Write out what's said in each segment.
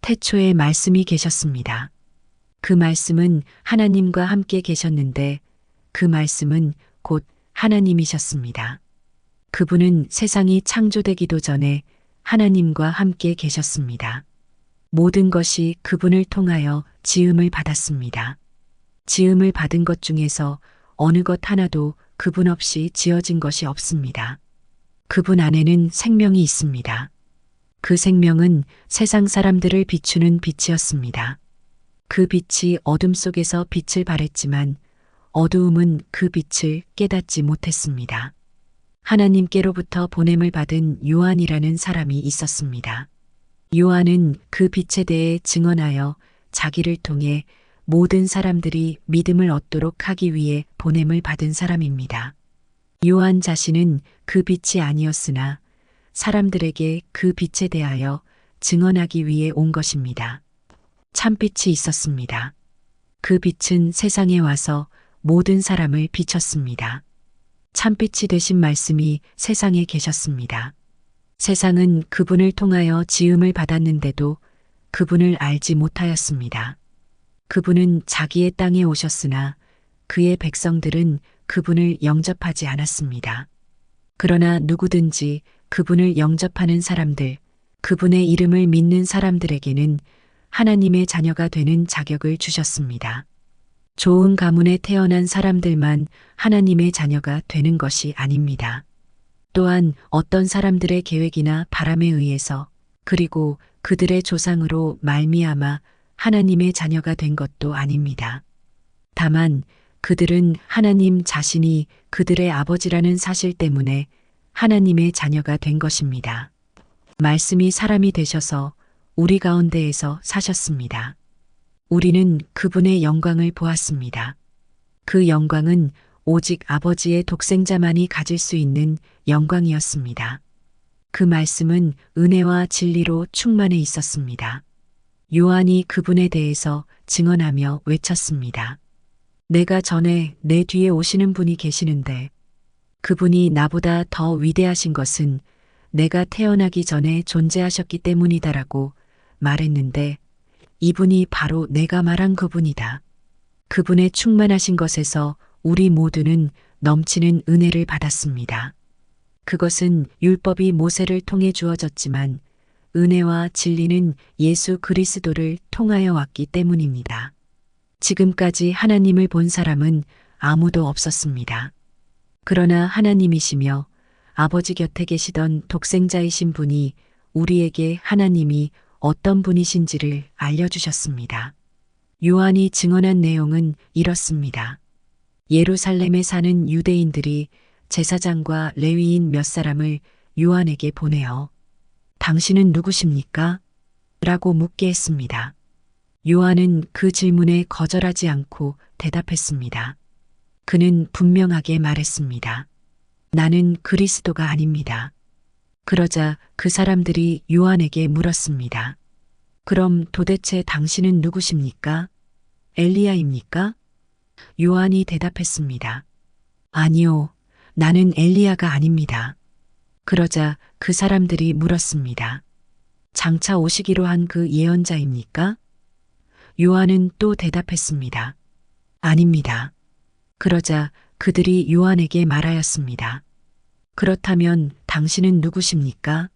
태초에 말씀이 계셨습니다. 그 말씀은 하나님과 함께 계셨는데 그 말씀은 곧 하나님이셨습니다. 그분은 세상이 창조되기도 전에 하나님과 함께 계셨습니다. 모든 것이 그분을 통하여 지음을 받았습니다. 지음을 받은 것 중에서 어느 것 하나도 그분 없이 지어진 것이 없습니다. 그분 안에는 생명이 있습니다. 그 생명은 세상 사람들을 비추는 빛이었습니다. 그 빛이 어둠 속에서 빛을 발했지만 어두움은 그 빛을 깨닫지 못했습니다. 하나님께로부터 보냄을 받은 요한이라는 사람이 있었습니다. 요한은 그 빛에 대해 증언하여 자기를 통해 모든 사람들이 믿음을 얻도록 하기 위해 보냄을 받은 사람입니다. 요한 자신은 그 빛이 아니었으나 사람들에게 그 빛에 대하여 증언하기 위해 온 것입니다. 참빛이 있었습니다. 그 빛은 세상에 와서 모든 사람을 비췄습니다. 참빛이 되신 말씀이 세상에 계셨습니다. 세상은 그분을 통하여 지음을 받았는데도 그분을 알지 못하였습니다. 그분은 자기의 땅에 오셨으나 그의 백성들은 그분을 영접하지 않았습니다. 그러나 누구든지 그분을 영접하는 사람들, 그분의 이름을 믿는 사람들에게는 하나님의 자녀가 되는 자격을 주셨습니다. 좋은 가문에 태어난 사람들만 하나님의 자녀가 되는 것이 아닙니다. 또한 어떤 사람들의 계획이나 바람에 의해서 그리고 그들의 조상으로 말미암아 하나님의 자녀가 된 것도 아닙니다. 다만 그들은 하나님 자신이 그들의 아버지라는 사실 때문에 하나님의 자녀가 된 것입니다. 말씀이 사람이 되셔서 우리 가운데에서 사셨습니다. 우리는 그분의 영광을 보았습니다. 그 영광은 오직 아버지의 독생자만이 가질 수 있는 영광이었습니다. 그 말씀은 은혜와 진리로 충만해 있었습니다. 요한이 그분에 대해서 증언하며 외쳤습니다. 내가 전에 내 뒤에 오시는 분이 계시는데 그분이 나보다 더 위대하신 것은 내가 태어나기 전에 존재하셨기 때문이다라고 말했는데 이분이 바로 내가 말한 그분이다. 그분의 충만하신 것에서 우리 모두는 넘치는 은혜를 받았습니다. 그것은 율법이 모세를 통해 주어졌지만 은혜와 진리는 예수 그리스도를 통하여 왔기 때문입니다. 지금까지 하나님을 본 사람은 아무도 없었습니다. 그러나 하나님이시며 아버지 곁에 계시던 독생자이신 분이 우리에게 하나님이 어떤 분이신지를 알려주셨습니다. 요한이 증언한 내용은 이렇습니다. 예루살렘에 사는 유대인들이 제사장과 레위인 몇 사람을 요한에게 보내어 당신은 누구십니까? 라고 묻게 했습니다. 요한은 그 질문에 거절하지 않고 대답했습니다. 그는 분명하게 말했습니다. 나는 그리스도가 아닙니다. 그러자 그 사람들이 요한에게 물었습니다. 그럼 도대체 당신은 누구십니까? 엘리야입니까? 요한이 대답했습니다. 아니요, 나는 엘리야가 아닙니다. 그러자 그 사람들이 물었습니다. 장차 오시기로 한 그 예언자입니까? 요한은 또 대답했습니다. 아닙니다. 그러자 그들이 요한에게 말하였습니다. 그렇다면 당신은 누구십니까?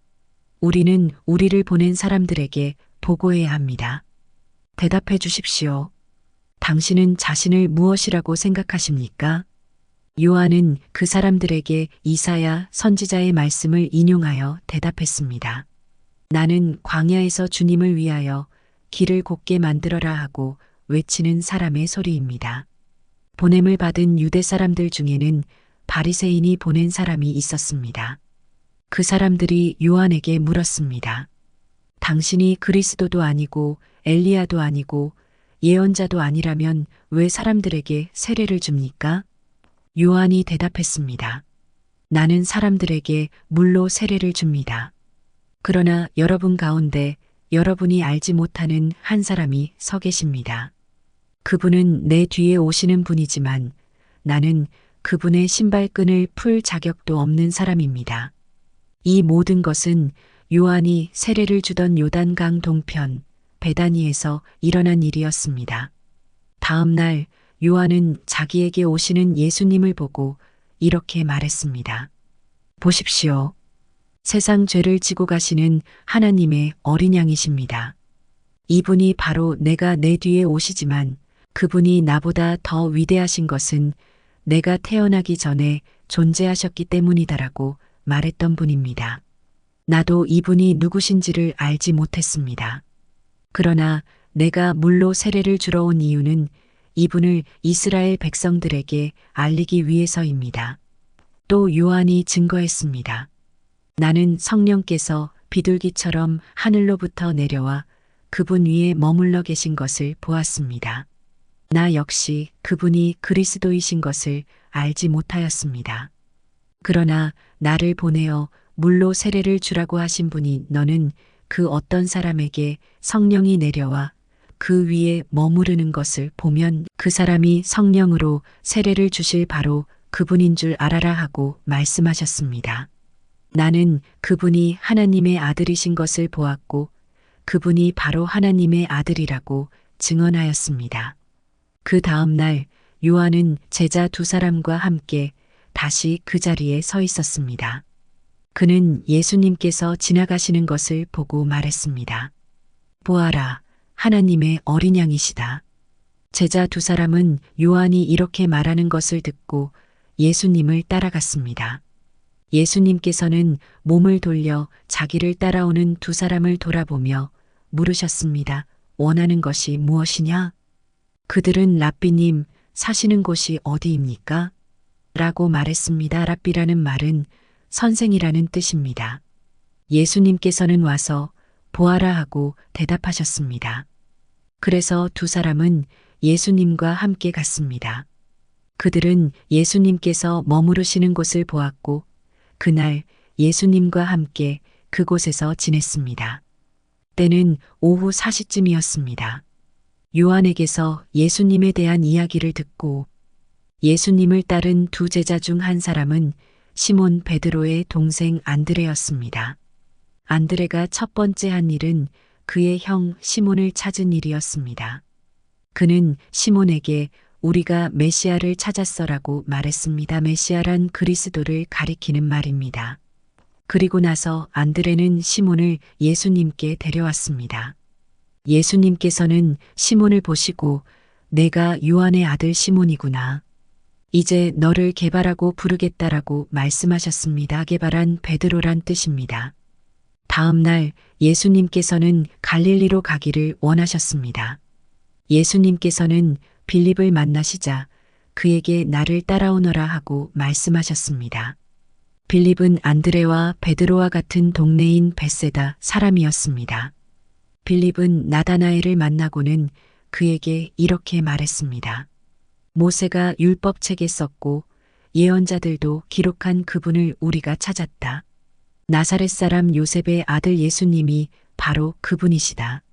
우리는 우리를 보낸 사람들에게 보고해야 합니다. 대답해 주십시오. 당신은 자신을 무엇이라고 생각하십니까? 요한은 그 사람들에게 이사야 선지자의 말씀을 인용하여 대답했습니다. 나는 광야에서 주님을 위하여 길을 곱게 만들어라 하고 외치는 사람의 소리입니다. 보냄을 받은 유대 사람들 중에는 바리새인이 보낸 사람이 있었습니다. 그 사람들이 요한에게 물었습니다. 당신이 그리스도도 아니고 엘리야도 아니고 예언자도 아니라면 왜 사람들에게 세례를 줍니까? 요한이 대답했습니다. 나는 사람들에게 물로 세례를 줍니다. 그러나 여러분 가운데 여러분이 알지 못하는 한 사람이 서 계십니다. 그분은 내 뒤에 오시는 분이지만 나는 그분의 신발끈을 풀 자격도 없는 사람입니다. 이 모든 것은 요한이 세례를 주던 요단강 동편 베다니에서 일어난 일이었습니다. 다음 날 요한은 자기에게 오시는 예수님을 보고 이렇게 말했습니다. 보십시오. 세상 죄를 지고 가시는 하나님의 어린 양이십니다. 이분이 바로 내가 내 뒤에 오시지만 그분이 나보다 더 위대하신 것은 내가 태어나기 전에 존재하셨기 때문이다라고 말했던 분입니다. 나도 이분이 누구신지를 알지 못했습니다. 그러나 내가 물로 세례를 주러 온 이유는 이분을 이스라엘 백성들에게 알리기 위해서입니다. 또 요한이 증거했습니다. 나는 성령께서 비둘기처럼 하늘로부터 내려와 그분 위에 머물러 계신 것을 보았습니다. 나 역시 그분이 그리스도이신 것을 알지 못하였습니다. 그러나 나를 보내어 물로 세례를 주라고 하신 분이 너는 그 어떤 사람에게 성령이 내려와 그 위에 머무르는 것을 보면 그 사람이 성령으로 세례를 주실 바로 그분인 줄 알아라 하고 말씀하셨습니다. 나는 그분이 하나님의 아들이신 것을 보았고 그분이 바로 하나님의 아들이라고 증언하였습니다. 그 다음 날 요한은 제자 두 사람과 함께 다시 그 자리에 서 있었습니다. 그는 예수님께서 지나가시는 것을 보고 말했습니다. 보아라, 하나님의 어린 양이시다. 제자 두 사람은 요한이 이렇게 말하는 것을 듣고 예수님을 따라갔습니다. 예수님께서는 몸을 돌려 자기를 따라오는 두 사람을 돌아보며 물으셨습니다. 원하는 것이 무엇이냐? 그들은 랍비님, 사시는 곳이 어디입니까? 라고 말했습니다. 랍비라는 말은 선생이라는 뜻입니다. 예수님께서는 와서 보아라 하고 대답하셨습니다. 그래서 두 사람은 예수님과 함께 갔습니다. 그들은 예수님께서 머무르시는 곳을 보았고 그날 예수님과 함께 그곳에서 지냈습니다. 때는 오후 4시쯤이었습니다. 요한에게서 예수님에 대한 이야기를 듣고 예수님을 따른 두 제자 중 한 사람은 시몬 베드로의 동생 안드레였습니다. 안드레가 첫 번째 한 일은 그의 형 시몬을 찾은 일이었습니다. 그는 시몬에게 우리가 메시아를 찾았어라고 말했습니다. 메시아란 그리스도를 가리키는 말입니다. 그리고 나서 안드레는 시몬을 예수님께 데려왔습니다. 예수님께서는 시몬을 보시고 내가 요한의 아들 시몬이구나. 이제 너를 게바라고 부르겠다라고 말씀하셨습니다. 게바란 베드로란 뜻입니다. 다음 날 예수님께서는 갈릴리로 가기를 원하셨습니다. 예수님께서는 빌립을 만나시자 그에게 나를 따라오너라 하고 말씀하셨습니다. 빌립은 안드레와 베드로와 같은 동네인 벳세다 사람이었습니다. 빌립은 나다나엘을 만나고는 그에게 이렇게 말했습니다. 모세가 율법책에 썼고 예언자들도 기록한 그분을 우리가 찾았다. 나사렛 사람 요셉의 아들 예수님이 바로 그분이시다.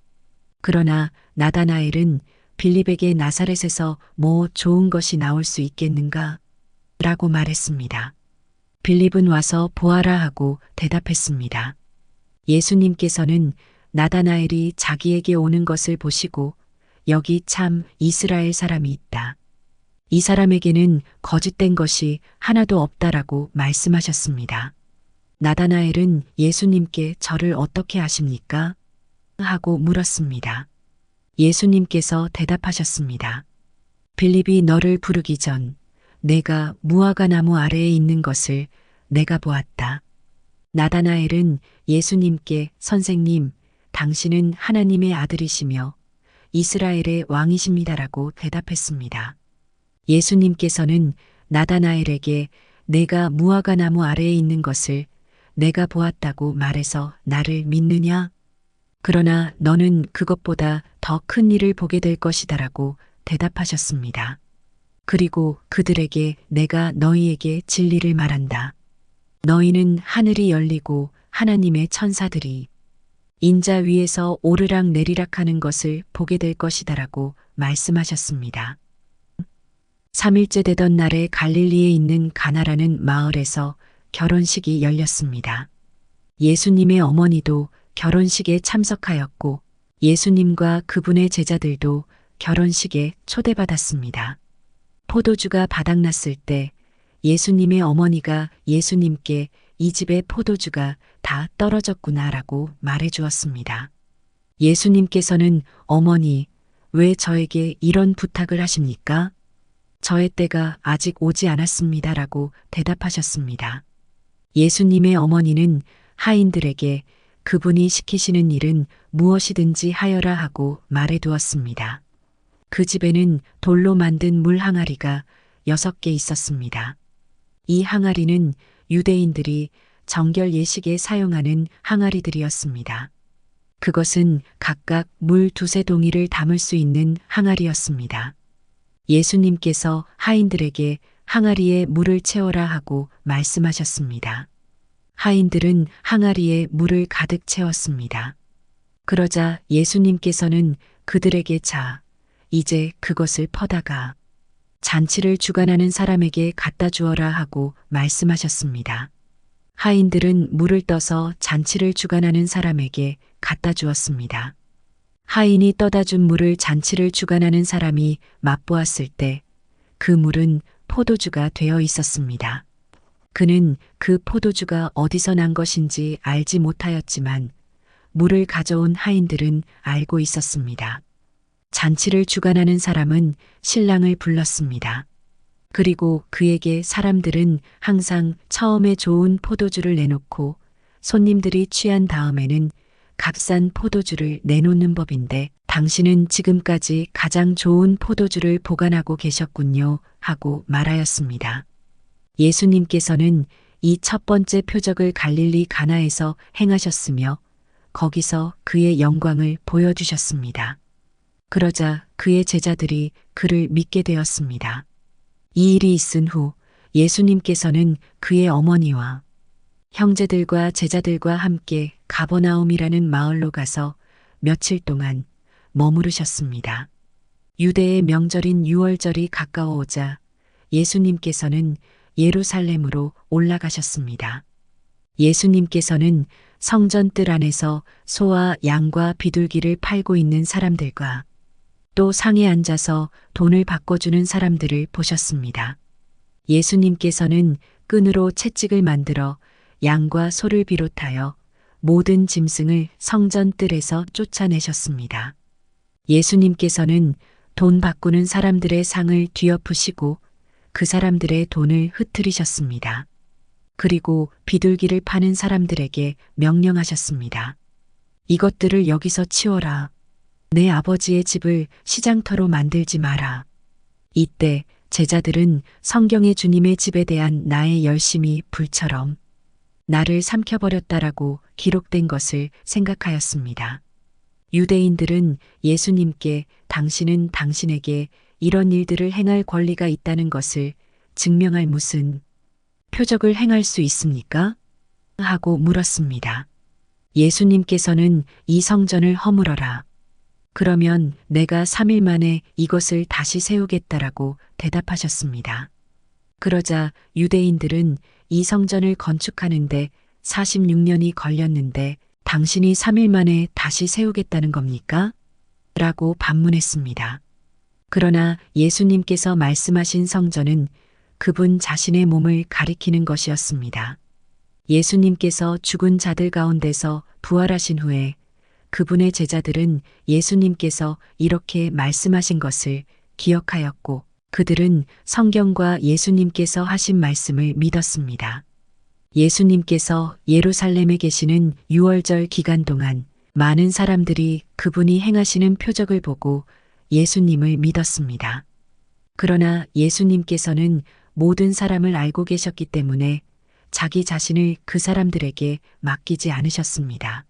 그러나 나다나엘은 빌립에게 나사렛에서 뭐 좋은 것이 나올 수 있겠는가? 라고 말했습니다. 빌립은 와서 보아라 하고 대답했습니다. 예수님께서는 나다나엘이 자기에게 오는 것을 보시고 여기 참 이스라엘 사람이 있다. 이 사람에게는 거짓된 것이 하나도 없다라고 말씀하셨습니다. 나다나엘은 예수님께 저를 어떻게 아십니까? 하고 물었습니다. 예수님께서 대답하셨습니다. 빌립이 너를 부르기 전 내가 무화과 나무 아래에 있는 것을 내가 보았다. 나다나엘은 예수님께 선생님, 당신은 하나님의 아들이시며 이스라엘의 왕이십니다라고 대답했습니다. 예수님께서는 나다나엘에게 내가 무화과 나무 아래에 있는 것을 내가 보았다고 말해서 나를 믿느냐? 그러나 너는 그것보다 더 큰 일을 보게 될 것이다라고 대답하셨습니다. 그리고 그들에게 내가 너희에게 진리를 말한다. 너희는 하늘이 열리고 하나님의 천사들이 인자 위에서 오르락 내리락 하는 것을 보게 될 것이다라고 말씀하셨습니다. 3일째 되던 날에 갈릴리에 있는 가나라는 마을에서 결혼식이 열렸습니다. 예수님의 어머니도 결혼식에 참석하였고 예수님과 그분의 제자들도 결혼식에 초대받았습니다. 포도주가 바닥났을 때 예수님의 어머니가 예수님께 이 집의 포도주가 다 떨어졌구나라고 말해 주었습니다. 예수님께서는 어머니, 왜 저에게 이런 부탁을 하십니까? 저의 때가 아직 오지 않았습니다라고 대답하셨습니다. 예수님의 어머니는 하인들에게 그분이 시키시는 일은 무엇이든지 하여라 하고 말해 두었습니다. 그 집에는 돌로 만든 물 항아리가 6개 있었습니다. 이 항아리는 유대인들이 정결 예식에 사용하는 항아리들이었습니다. 그것은 각각 물 2~3 동이를 담을 수 있는 항아리였습니다. 예수님께서 하인들에게 항아리에 물을 채워라 하고 말씀하셨습니다. 하인들은 항아리에 물을 가득 채웠습니다. 그러자 예수님께서는 그들에게 자, 이제 그것을 퍼다가 잔치를 주관하는 사람에게 갖다 주어라 하고 말씀하셨습니다. 하인들은 물을 떠서 잔치를 주관하는 사람에게 갖다 주었습니다. 하인이 떠다 준 물을 잔치를 주관하는 사람이 맛보았을 때 그 물은 포도주가 되어 있었습니다. 그는 그 포도주가 어디서 난 것인지 알지 못하였지만 물을 가져온 하인들은 알고 있었습니다. 잔치를 주관하는 사람은 신랑을 불렀습니다. 그리고 그에게 사람들은 항상 처음에 좋은 포도주를 내놓고 손님들이 취한 다음에는 값싼 포도주를 내놓는 법인데 당신은 지금까지 가장 좋은 포도주를 보관하고 계셨군요 하고 말하였습니다. 예수님께서는 이 첫 번째 표적을 갈릴리 가나에서 행하셨으며 거기서 그의 영광을 보여주셨습니다. 그러자 그의 제자들이 그를 믿게 되었습니다. 이 일이 있은 후 예수님께서는 그의 어머니와 형제들과 제자들과 함께 가버나움이라는 마을로 가서 며칠 동안 머무르셨습니다. 유대의 명절인 유월절이 가까워오자 예수님께서는 예루살렘으로 올라가셨습니다. 예수님께서는 성전 뜰 안에서 소와 양과 비둘기를 팔고 있는 사람들과 또 상에 앉아서 돈을 바꿔주는 사람들을 보셨습니다. 예수님께서는 끈으로 채찍을 만들어 양과 소를 비롯하여 모든 짐승을 성전 뜰에서 쫓아내셨습니다. 예수님께서는 돈 바꾸는 사람들의 상을 뒤엎으시고 그 사람들의 돈을 흩트리셨습니다. 그리고 비둘기를 파는 사람들에게 명령하셨습니다. 이것들을 여기서 치워라. 내 아버지의 집을 시장터로 만들지 마라. 이때 제자들은 성경의 주님의 집에 대한 나의 열심이 불처럼 나를 삼켜버렸다라고 기록된 것을 생각하였습니다. 유대인들은 예수님께 당신은 당신에게 이런 일들을 행할 권리가 있다는 것을 증명할 무슨 표적을 행할 수 있습니까? 하고 물었습니다. 예수님께서는 이 성전을 허물어라. 그러면 내가 3일 만에 이것을 다시 세우겠다라고 대답하셨습니다. 그러자 유대인들은 이 성전을 건축하는데 46년이 걸렸는데 당신이 3일 만에 다시 세우겠다는 겁니까? 라고 반문했습니다. 그러나 예수님께서 말씀하신 성전은 그분 자신의 몸을 가리키는 것이었습니다. 예수님께서 죽은 자들 가운데서 부활하신 후에 그분의 제자들은 예수님께서 이렇게 말씀하신 것을 기억하였고 그들은 성경과 예수님께서 하신 말씀을 믿었습니다. 예수님께서 예루살렘에 계시는 유월절 기간 동안 많은 사람들이 그분이 행하시는 표적을 보고 예수님을 믿었습니다. 그러나 예수님께서는 모든 사람을 알고 계셨기 때문에 자기 자신을 그 사람들에게 맡기지 않으셨습니다.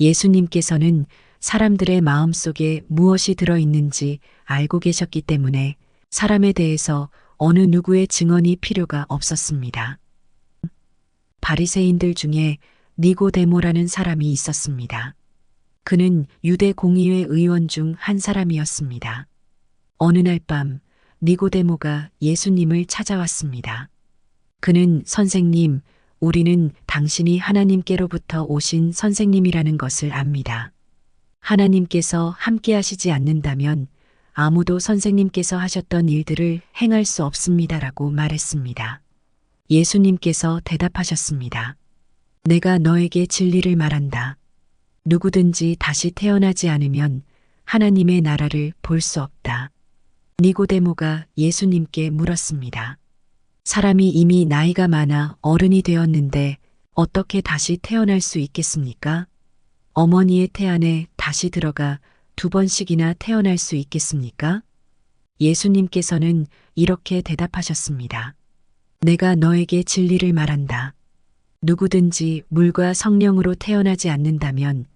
예수님께서는 사람들의 마음속에 무엇이 들어있는지 알고 계셨기 때문에 사람에 대해서 어느 누구의 증언이 필요가 없었습니다. 바리새인들 중에 니고데모라는 사람이 있었습니다. 그는 유대 공의회 의원 중 한 사람이었습니다. 어느 날 밤 니고데모가 예수님을 찾아왔습니다. 그는 선생님, 우리는 당신이 하나님께로부터 오신 선생님이라는 것을 압니다. 하나님께서 함께 하시지 않는다면 아무도 선생님께서 하셨던 일들을 행할 수 없습니다라고 말했습니다. 예수님께서 대답하셨습니다. 내가 너에게 진리를 말한다. 누구든지 다시 태어나지 않으면 하나님의 나라를 볼 수 없다. 니고데모가 예수님께 물었습니다. 사람이 이미 나이가 많아 어른이 되었는데 어떻게 다시 태어날 수 있겠습니까? 어머니의 태안에 다시 들어가 2번씩이나 태어날 수 있겠습니까? 예수님께서는 이렇게 대답하셨습니다. 내가 너에게 진리를 말한다. 누구든지 물과 성령으로 태어나지 않는다면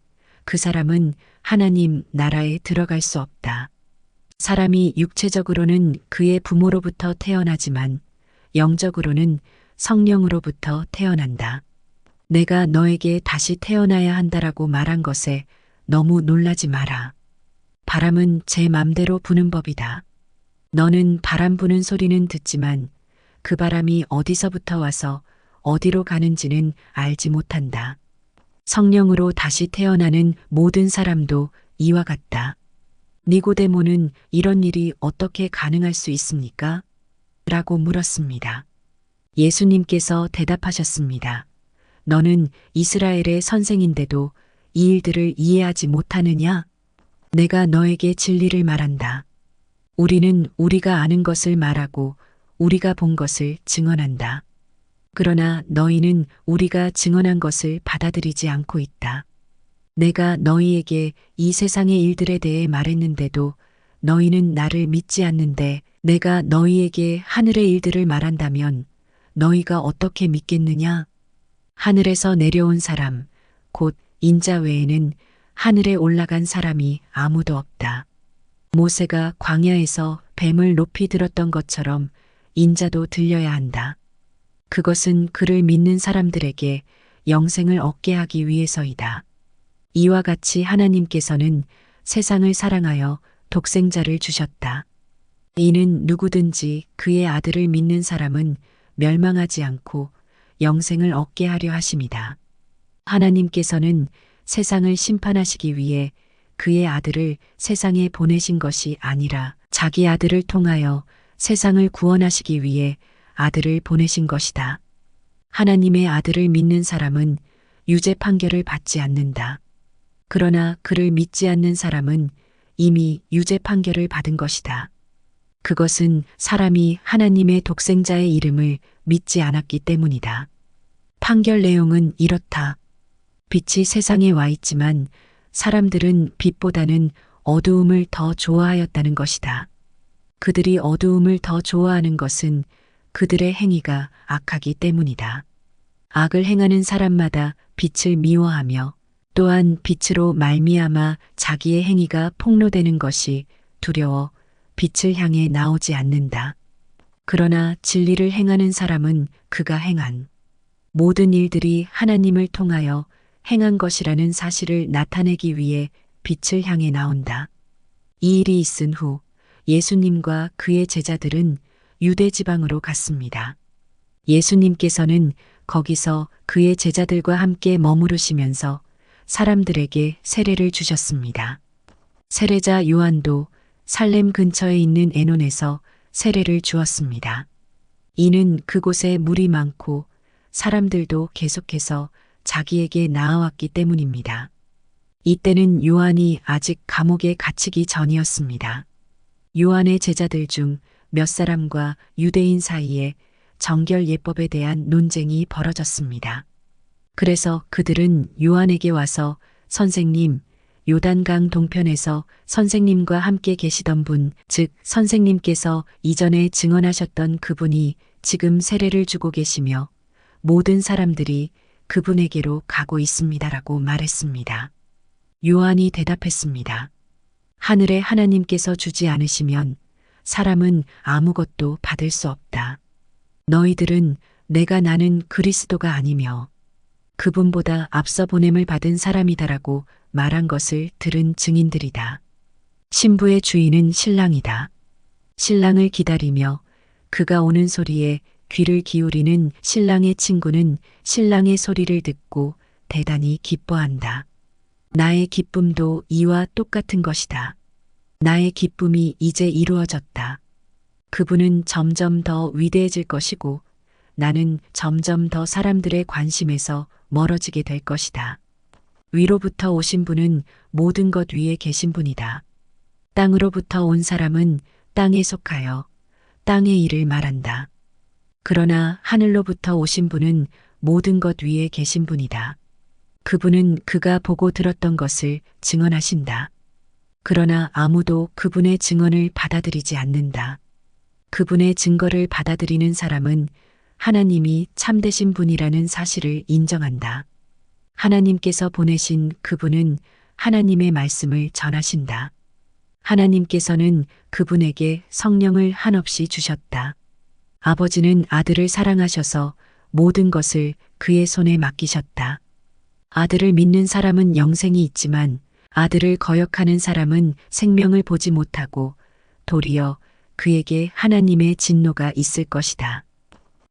그 사람은 하나님 나라에 들어갈 수 없다. 사람이 육체적으로는 그의 부모로부터 태어나지만 영적으로는 성령으로부터 태어난다. 내가 너에게 다시 태어나야 한다라고 말한 것에 너무 놀라지 마라. 바람은 제 맘대로 부는 법이다. 너는 바람 부는 소리는 듣지만 그 바람이 어디서부터 와서 어디로 가는지는 알지 못한다. 성령으로 다시 태어나는 모든 사람도 이와 같다. 니고데모는 이런 일이 어떻게 가능할 수 있습니까? 라고 물었습니다. 예수님께서 대답하셨습니다. 너는 이스라엘의 선생인데도 이 일들을 이해하지 못하느냐? 내가 너에게 진리를 말한다. 우리는 우리가 아는 것을 말하고 우리가 본 것을 증언한다. 그러나 너희는 우리가 증언한 것을 받아들이지 않고 있다. 내가 너희에게 이 세상의 일들에 대해 말했는데도 너희는 나를 믿지 않는데 내가 너희에게 하늘의 일들을 말한다면 너희가 어떻게 믿겠느냐? 하늘에서 내려온 사람, 곧 인자 외에는 하늘에 올라간 사람이 아무도 없다. 모세가 광야에서 뱀을 높이 들었던 것처럼 인자도 들려야 한다. 그것은 그를 믿는 사람들에게 영생을 얻게 하기 위해서이다. 이와 같이 하나님께서는 세상을 사랑하여 독생자를 주셨다. 이는 누구든지 그의 아들을 믿는 사람은 멸망하지 않고 영생을 얻게 하려 하심이다. 하나님께서는 세상을 심판하시기 위해 그의 아들을 세상에 보내신 것이 아니라 자기 아들을 통하여 세상을 구원하시기 위해 아들을 보내신 것이다. 하나님의 아들을 믿는 사람은 유죄 판결을 받지 않는다. 그러나 그를 믿지 않는 사람은 이미 유죄 판결을 받은 것이다. 그것은 사람이 하나님의 독생자의 이름을 믿지 않았기 때문이다. 판결 내용은 이렇다. 빛이 세상에 와 있지만 사람들은 빛보다는 어두움을 더 좋아하였다는 것이다. 그들이 어두움을 더 좋아하는 것은 그들의 행위가 악하기 때문이다. 악을 행하는 사람마다 빛을 미워하며 또한 빛으로 말미암아 자기의 행위가 폭로되는 것이 두려워 빛을 향해 나오지 않는다. 그러나 진리를 행하는 사람은 그가 행한 모든 일들이 하나님을 통하여 행한 것이라는 사실을 나타내기 위해 빛을 향해 나온다. 이 일이 있은 후 예수님과 그의 제자들은 유대 지방으로 갔습니다. 예수님께서는 거기서 그의 제자들과 함께 머무르시면서 사람들에게 세례를 주셨습니다. 세례자 요한도 살렘 근처에 있는 에논에서 세례를 주었습니다. 이는 그곳에 물이 많고 사람들도 계속해서 자기에게 나아왔기 때문입니다. 이때는 요한이 아직 감옥에 갇히기 전이었습니다. 요한의 제자들 중 몇 사람과 유대인 사이에 정결 예법에 대한 논쟁이 벌어졌습니다. 그래서 그들은 요한에게 와서 선생님, 요단강 동편에서 선생님과 함께 계시던 분, 즉 선생님께서 이전에 증언하셨던 그분이 지금 세례를 주고 계시며 모든 사람들이 그분에게로 가고 있습니다라고 말했습니다. 요한이 대답했습니다. 하늘에 하나님께서 주지 않으시면 사람은 아무것도 받을 수 없다. 너희들은 내가 나는 그리스도가 아니며 그분보다 앞서 보냄을 받은 사람이다라고 말한 것을 들은 증인들이다. 신부의 주인은 신랑이다. 신랑을 기다리며 그가 오는 소리에 귀를 기울이는 신랑의 친구는 신랑의 소리를 듣고 대단히 기뻐한다. 나의 기쁨도 이와 똑같은 것이다. 나의 기쁨이 이제 이루어졌다. 그분은 점점 더 위대해질 것이고 나는 점점 더 사람들의 관심에서 멀어지게 될 것이다. 위로부터 오신 분은 모든 것 위에 계신 분이다. 땅으로부터 온 사람은 땅에 속하여 땅의 일을 말한다. 그러나 하늘로부터 오신 분은 모든 것 위에 계신 분이다. 그분은 그가 보고 들었던 것을 증언하신다. 그러나 아무도 그분의 증언을 받아들이지 않는다. 그분의 증거를 받아들이는 사람은 하나님이 참되신 분이라는 사실을 인정한다. 하나님께서 보내신 그분은 하나님의 말씀을 전하신다. 하나님께서는 그분에게 성령을 한없이 주셨다. 아버지는 아들을 사랑하셔서 모든 것을 그의 손에 맡기셨다. 아들을 믿는 사람은 영생이 있지만 아들을 거역하는 사람은 생명을 보지 못하고 도리어 그에게 하나님의 진노가 있을 것이다.